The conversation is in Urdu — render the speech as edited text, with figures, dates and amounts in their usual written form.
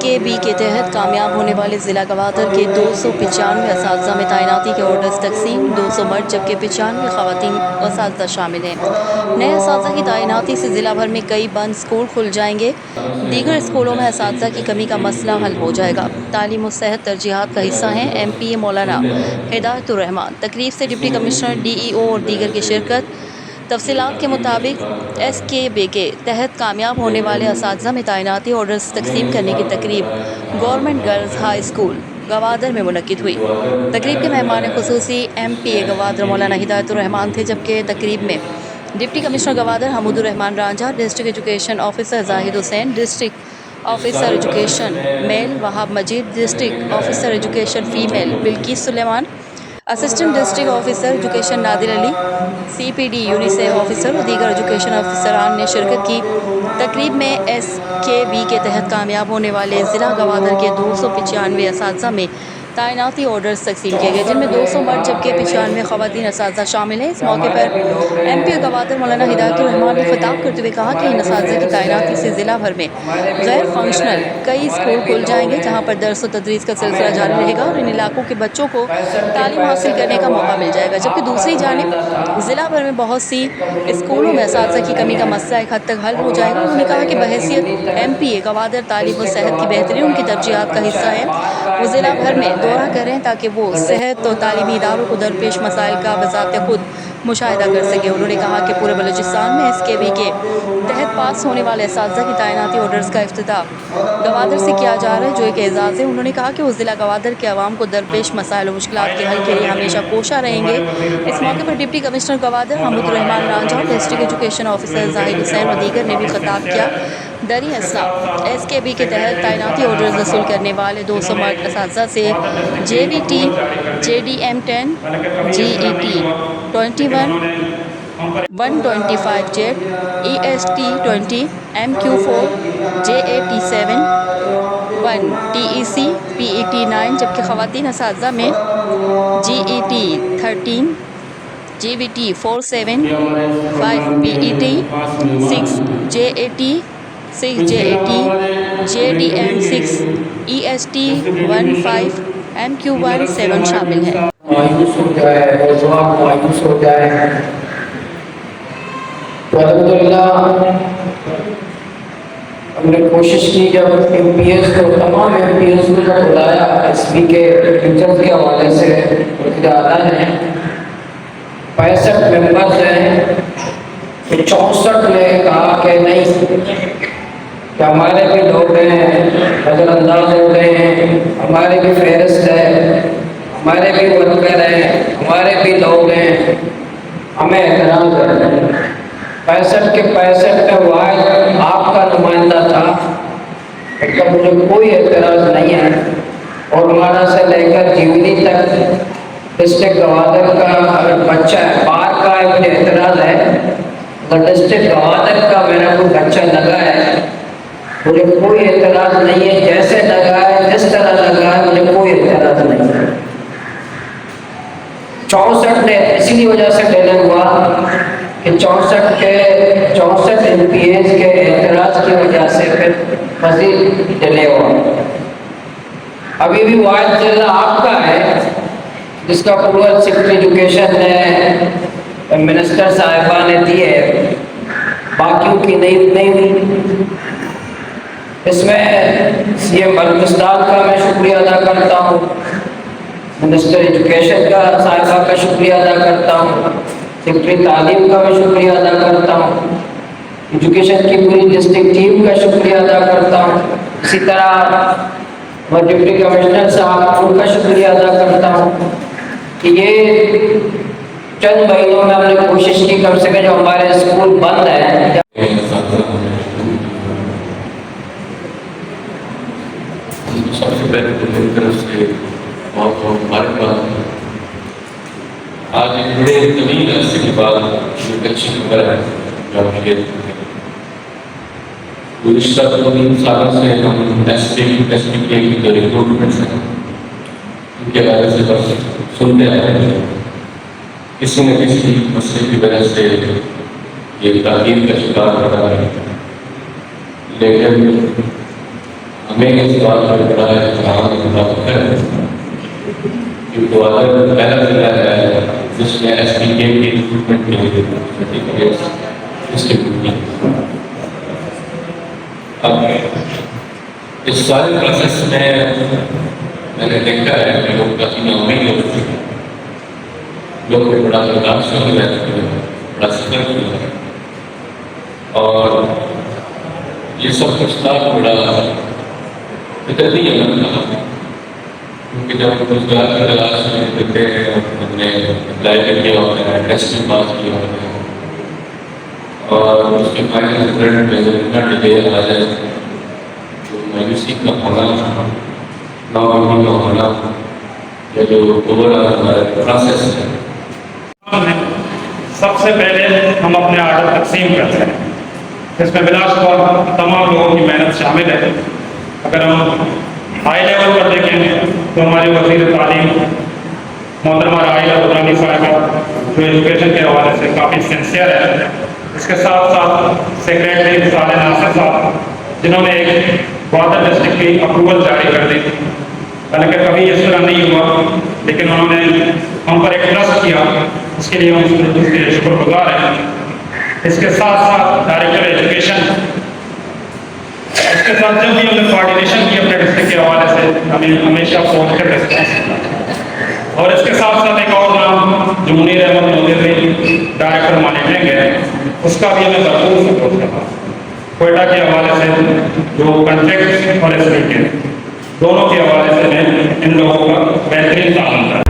SKB کے تحت کامیاب ہونے والے ضلع گوادر کے 295 اساتذہ میں تعیناتی کے آرڈرز تقسیم، 200 مرد جبکہ 95 خواتین اساتذہ شامل ہیں۔ نئے اساتذہ کی تعیناتی سے ضلع بھر میں کئی بند اسکول کھل جائیں گے، دیگر اسکولوں میں اساتذہ کی کمی کا مسئلہ حل ہو جائے گا۔ تعلیم و صحت ترجیحات کا حصہ ہیں MPA مولانا ہدایت الرحمان۔ تقریب سے ڈپٹی کمشنر DEO اور دیگر کی شرکت۔ تفصیلات کے مطابق SKB کے تحت کامیاب ہونے والے اساتذہ میں تعیناتی آرڈرز تقسیم کرنے کی تقریب government girls high school Gwadar میں منعقد ہوئی۔ تقریب کے مہمان خصوصی MPA گوادر مولانا ہدایت الرحمان تھے، جبکہ تقریب میں deputy commissioner Gwadar Hamood ur-Rehman Ranjha, district education officer Zahid Hussain, district officer education male Wahab Majeed, district officer education female Bilquis Suleman, assistant district officer education Nadir Ali, CPD UNICEF officer اور دیگر ایجوکیشن افسران نے شرکت کی۔ تقریب میں SKB کے تحت کامیاب ہونے والے ضلع گوادر کے 295 اساتذہ میں تعیناتی آرڈرز تقسیم کیے گئے، جن میں 200 مرد جبکہ 95 خواتین اساتذہ شامل ہیں۔ اس موقع پر MPA گوادر مولانا ہدایت الرحمان نے خطاب کرتے ہوئے کہا کہ ان اساتذہ کی تعیناتی سے ضلع بھر میں غیر فنکشنل کئی اسکول کھل جائیں گے، جہاں پر درس و تدریس کا سلسلہ جاری رہے گا اور ان علاقوں کے بچوں کو تعلیم حاصل کرنے کا موقع مل جائے گا، جبکہ دوسری جانب ضلع بھر میں بہت سی اسکولوں میں اساتذہ کی کمی کا مسئلہ ایک حد تک حل ہو جائے گا۔ انہوں نے کہا کہ بحیثیت MPA گوادر تعلیم و صحت کی بہتری ان کی ترجیحات کا حصہ ہے، وہ ضلع بھر میں دورہ کریں تاکہ وہ صحت اور تعلیمی اداروں کو درپیش مسائل کا بذات خود مشاہدہ کر سکے۔ انہوں نے کہا کہ پورے بلوچستان میں SKB کے تحت پاس ہونے والے اساتذہ کی تعیناتی آرڈرز کا افتتاح گوادر سے کیا جا رہا ہے، جو ایک اعزاز ہے۔ انہوں نے کہا کہ وہ ضلع گوادر کے عوام کو درپیش مسائل و مشکلات کے حل کے لیے ہمیشہ کوشاں رہیں گے۔ اس موقع پر deputy commissioner Gwadar Hamood ur-Rehman Ranjha, district education officer Zahid حسین اور دیگر نے بھی خطاب کیا۔ دریں اثنا SKB کے تحت تعیناتی آرڈرز وصول کرنے والے 200 مرد اساتذہ سے JVT JDM 10 GET 21 125 JET EST 20 MQ4 JAT 7 1 TEC PET 9 جبکہ خواتین اساتذہ میں GET 13 GVT 47 5 PET 6 JAT 6 JAT JDM 6 EST 15 MQ1 7 شامل ہیں۔ مایوس ہو جائے اور جواب مایوس ہو جائے تو الحمدللہ ہم نے کوشش کی، جب MPS کو تمام MPS کو بلایا SB کے ٹیچرز کے حوالے سے قیادت ہیں، 65 ممبرز ہیں، 64 نے کہا کہ نہیں، کہ ہمارے بھی لوگ ہیں نظر انداز ہو گئے ہیں، ہمارے بھی فہرست ہے، ہمارے بھی ورکر ہیں، ہمارے بھی لوگ ہیں، ہمیں اعتراض ہے۔ 65 کے 65 میں واحد آپ کا نمائندہ تھا، اس کا مجھے کوئی اعتراض نہیں ہے، اور ہمارا سے لے کر جیونی تک ڈسٹرکٹ گوادر کا اگر بچہ ہے، باہر کا مجھے اعتراض ہے، اگر ڈسٹرکٹ گوادر کا میرا کوئی بچہ لگا ہے مجھے کوئی اعتراض نہیں ہے، جیسے لگا ہے جس طرح لگا ہے مجھے کوئی اعتراض نہیں ہے۔ 64 نے اسی وجہ سے ڈیلے ہوا کہ 64 MPAs کے اعتراض کی وجہ سے پھر مزید ڈیلے ہوا۔ ابھی بھی واحد ضلع آپ کا ہے جس کا اپروول سیکرٹری ایجوکیشن نے منسٹر صاحبہ نے دی ہے، باقیوں کی نہیں ہوئی۔ اس میں CM بلوچستان کا میں شکریہ ادا کرتا ہوں، منسٹر ایجوکیشن کا صاحبہ کا شکریہ ادا کرتا ہوں، سیکرٹری تعلیم کا میں شکریہ ادا کرتا ہوں، ایجوکیشن کی پوری ڈسٹرکٹ ٹیم کا شکریہ ادا کرتا ہوں، اسی طرح میں ڈپٹی کمشنر صاحب ان کا شکریہ ادا کرتا ہوں کہ یہ چند مہینوں میں ہم نے کوشش کی کم سے کم جو ہمارے اسکول بند ہیں۔ سب سے پہلے تو میری طرف سے بہت بہت مبارکباد۔ آج ایک بڑے طویل عرصے کے بعد ایک اچھی خبر ہے جو ہم شیئر کرتے ہیں۔ گزشتہ 2-3 سالوں سے ہم SPK کی جو ریکروٹمنٹس ہیں ان کے بارے سے بس سنتے آئے ہیں، کسی نہ کسی مسئلے کی وجہ سے یہ تاخیر کا شکار ہو رہا ہے، لیکن ہمیں اس بات پر بڑا احترام اور فخر ہے کہ گوادر پہلا ضلع ہے جس میں ایس پی کے ریکروٹمنٹ کے لیے سرٹیفکیٹس ڈسٹریبیوٹ کی. اب اس سارے پروسیس میں نے دیکھا ہے کہ لوگ کافی ناامید ہو چکے ہیں. لوگ بڑا برداشت ہو رہے ہیں, بڑا سفر کیا ہے, اور یہ سب کچھ تھا بڑا فطرتی عمل تھا. کیونکہ جب روزگار کی تلاش میں دیتے ہیں, ہم نے اپلائی کیا ہوتا ہے, ٹیسٹ میں پاس کیا ہوتا ہے, اور اس کے فائنل رزلٹ میں اتنا ڈیٹیل آ جائے تو مایوسی کا ہونا, ناامیدی کا ہونا, یا جو اوور آل ہمارا پروسیس ہے. سب سے پہلے ہم اپنے آرڈر تقسیم کرتے ہیں. اس میں بلا شبہ تمام لوگوں کی محنت شامل ہے. اگر ہم ہائی لیول پر دیکھیں تو ہماری وزیر تعلیم محترمہ راحیلہ درانی صاحبہ جو ایجوکیشن کے حوالے سے کافی سنسیئر ہے. اس کے ساتھ ساتھ سیکریٹری صالح ناصر صاحب جنہوں نے ایک گوادر ڈسٹرکٹ کی اپروول جاری کر دی. حالانکہ کبھی اس طرح نہیں ہوا, لیکن انہوں نے ہم پر ایک ٹرسٹ کیا, اس کے لیے ہم اس کے شکر گزار ہیں. اس کے ساتھ ساتھ ڈائریکٹر ایجوکیشن, اس کے ساتھ جب بھی ہم نے کوآرڈینیشن کی اپنے ڈسٹرکٹ کے حوالے سے ہمیں ہمیشہ پوزیٹیو ریسپانس. اور اس کے ساتھ ساتھ ایک اور نام جو منیر احمد نوزیری ڈائریکٹر مانیٹرنگ ہے, اس کا بھی ہمیں بھرپور سپورٹ کرنا. کوئٹہ کے حوالے سے جو کنٹریکٹ اور ایس کے دونوں کے حوالے سے میں ان لوگوں کا بہترین تعاون کروں.